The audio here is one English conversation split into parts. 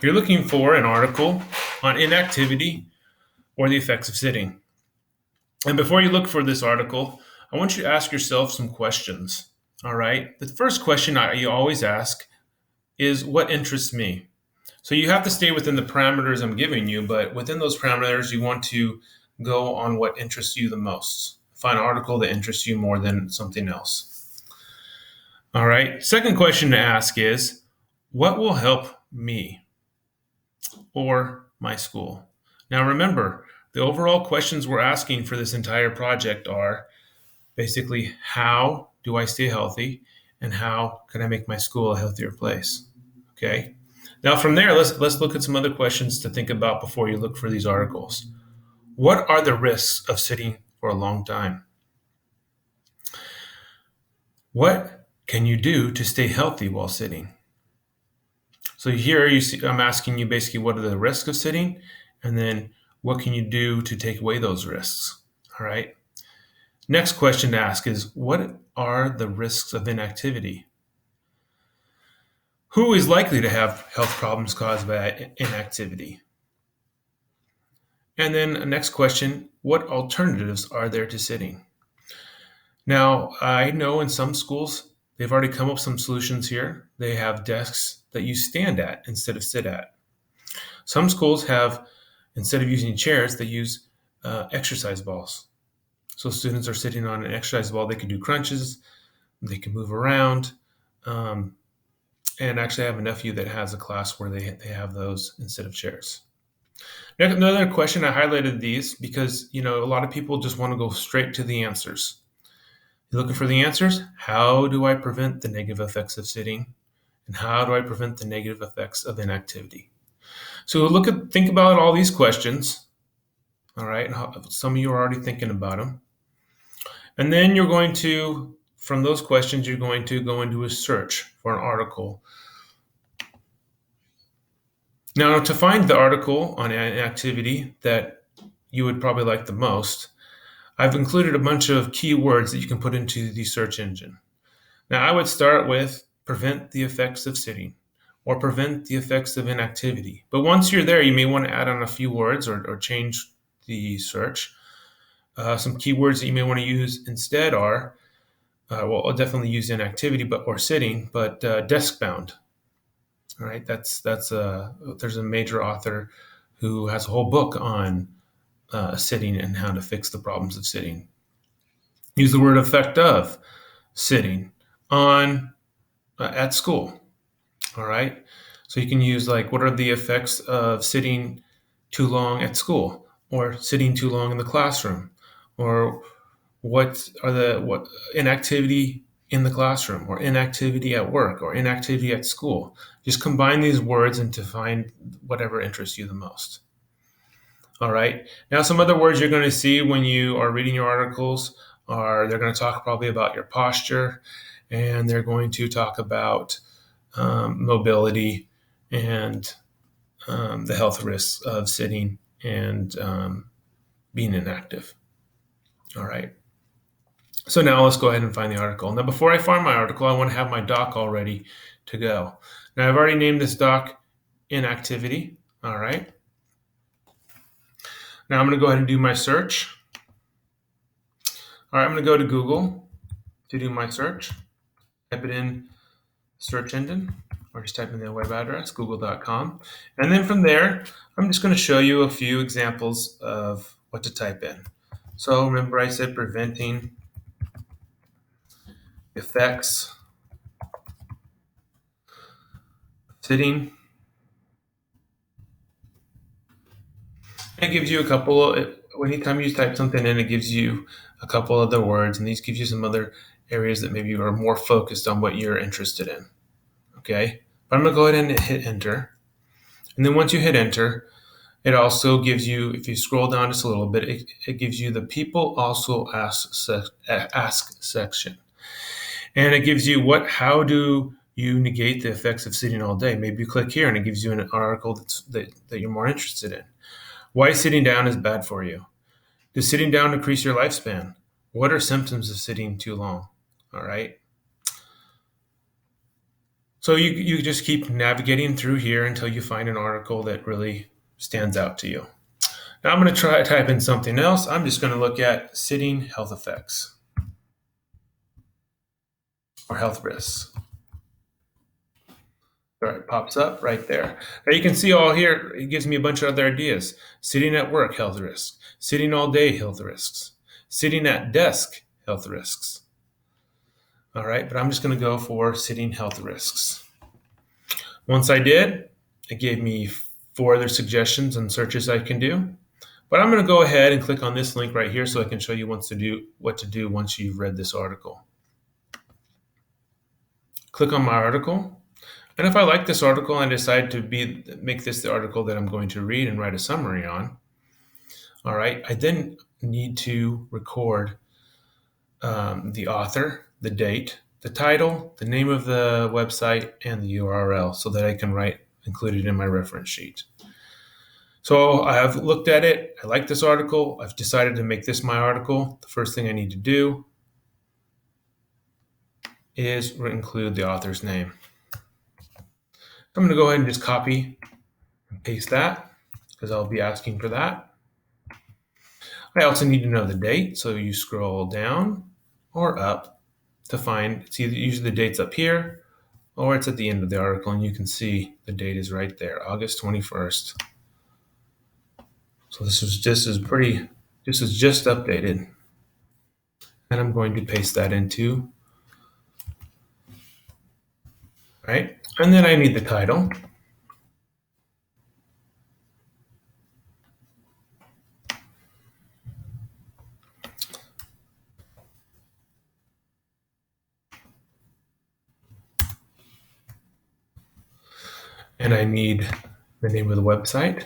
You're looking for an article on inactivity or the effects of sitting. And before you look for this article, I want you to ask yourself some questions. All right. The first question you always ask is, what interests me? So you have to stay within the parameters I'm giving you, but within those parameters, you want to go on what interests you the most. Find an article that interests you more than something else. All right. Second question to ask is, what will help me or my school? Now remember, the overall questions we're asking for this entire project are basically, how do I stay healthy, and how can I make my school a healthier place? Okay. Now from there, let's look at some other questions to think about before you look for these articles. What are the risks of sitting for a long time? What can you do to stay healthy while sitting? So here you see, I'm asking you basically, what are the risks of sitting, and then what can you do to take away those risks? All right. Next question to ask is, what are the risks of inactivity? Who is likely to have health problems caused by inactivity? And then the next question, what alternatives are there to sitting? Now, I know in some schools, they've already come up with some solutions here. They have desks that you stand at instead of sit at. Some schools have, instead of using chairs, they use exercise balls. So students are sitting on an exercise ball. They can do crunches, they can move around. And actually, I have a nephew that has a class where they have those instead of chairs. Another question, I highlighted these because, a lot of people just want to go straight to the answers. You're looking for the answers? How do I prevent the negative effects of sitting? And how do I prevent the negative effects of inactivity? So think about all these questions. All right. And some of you are already thinking about them. And then from those questions, you're going to go into a search for an article. Now, to find the article on inactivity that you would probably like the most, I've included a bunch of keywords that you can put into the search engine. Now, I would start with prevent the effects of sitting or prevent the effects of inactivity. But once you're there, you may want to add on a few words or change the search. Some keywords that you may want to use instead are, I'll definitely use inactivity or sitting, but desk bound. All right, there's a major author who has a whole book on sitting and how to fix the problems of sitting. Use the word effect of sitting on at school. All right, so you can use what are the effects of sitting too long at school, or sitting too long in the classroom, or what inactivity in the classroom, or inactivity at work, or inactivity at school. Just combine these words and to find whatever interests you the most. All right. Now, some other words you're going to see when you are reading your articles they're going to talk probably about your posture, and they're going to talk about mobility and the health risks of sitting and being inactive. All right. So now let's go ahead and find the article. Now, before I find my article, I want to have my doc all ready to go. Now, I've already named this doc Inactivity. All right. Now I'm going to go ahead and do my search. All right, I'm going to go to Google to do my search. Type it in search engine, or just type in the web address, google.com. And then from there, I'm just going to show you a few examples of what to type in. So remember I said preventing effects sitting. It gives you anytime you type something in, it gives you a couple other words, and these gives you some other areas that maybe are more focused on what you're interested in. Okay, but I'm going to go ahead and hit enter. And then once you hit enter, it also gives you, if you scroll down just a little bit, it gives you the people also ask section. And it gives you how do you negate the effects of sitting all day? Maybe you click here and it gives you an article that you're more interested in. Why sitting down is bad for you. Does sitting down decrease your lifespan? What are symptoms of sitting too long? All right. So you just keep navigating through here until you find an article that really stands out to you. Now I'm going to try to type in something else. I'm just going to look at sitting health effects or health risks. All right, pops up right there. Now you can see all here, it gives me a bunch of other ideas. Sitting at work, health risks. Sitting all day, health risks. Sitting at desk, health risks. All right, but I'm just going to go for sitting health risks. Once I did, it gave me 4 other suggestions and searches I can do. But I'm going to go ahead and click on this link right here so I can show you what to do once you've read this article. Click on my article. And if I like this article and I decide to make this the article that I'm going to read and write a summary on, all right, I then need to record the author, the date, the title, the name of the website, and the URL so that I can include it in my reference sheet. So I have looked at it. I like this article. I've decided to make this my article. The first thing I need to do is include the author's name. I'm going to go ahead and just copy and paste that because I'll be asking for that. I also need to know the date. So you scroll down or up to find, it's either usually the date's up here or it's at the end of the article, and you can see the date is right there, August 21st. So this is just updated. And I'm going to paste that into, right? And then I need the title. And I need the name of the website.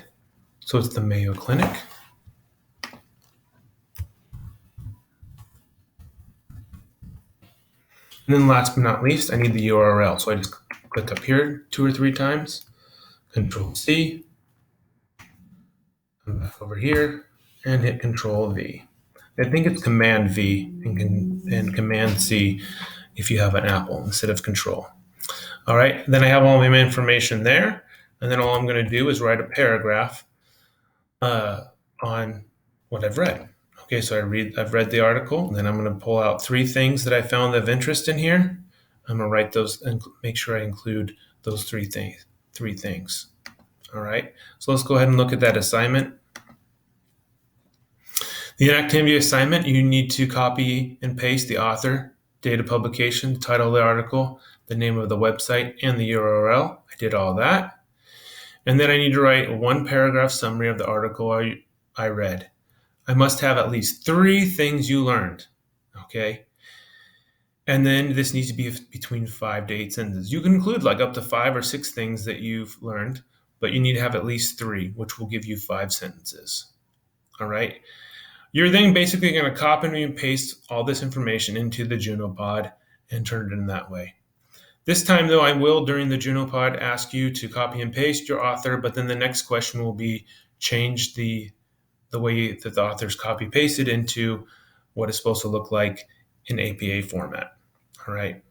So it's the Mayo Clinic. And then last but not least, I need the URL. So I just click up here 2 or 3 times, Control C, come back over here, and hit Control V. I think it's Command V and Command C if you have an Apple instead of Control. All right, then I have all my information there, and then all I'm going to do is write a paragraph on what I've read. Okay, so I've read the article, and then I'm going to pull out 3 things that I found of interest in here. I'm going to write those and make sure I include those 3 things. All right, so let's go ahead and look at that assignment. The inactivity assignment, you need to copy and paste the author, date of publication, the title of the article, the name of the website, and the URL. I did all that. And then I need to write a 1-paragraph summary of the article I read. I must have at least 3 things you learned, okay? And then this needs to be between 5 to 8 sentences. You can include like up to 5 or 6 things that you've learned, but you need to have at least 3, which will give you 5 sentences, all right? You're then basically going to copy and paste all this information into the JunoPod and turn it in that way. This time, though, I will, during the JunoPod, ask you to copy and paste your author, but then the next question will be change the way that the author's copy-pasted into what it's supposed to look like in APA format. All right.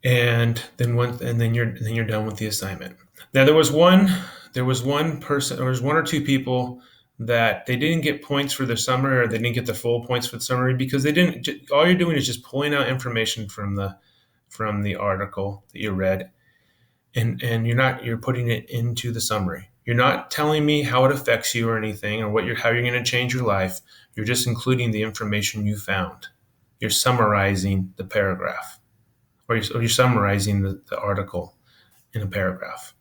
And then you're done with the assignment. Now there was one person, or there was 1 or 2 people that they didn't get points for their summary, or they didn't get the full points for the summary because they didn't. All you're doing is just pulling out information from the article that you read, and you're putting it into the summary. You're not telling me how it affects you or anything, or how you're going to change your life. You're just including the information you found. You're summarizing the paragraph, or you're summarizing the article in a paragraph.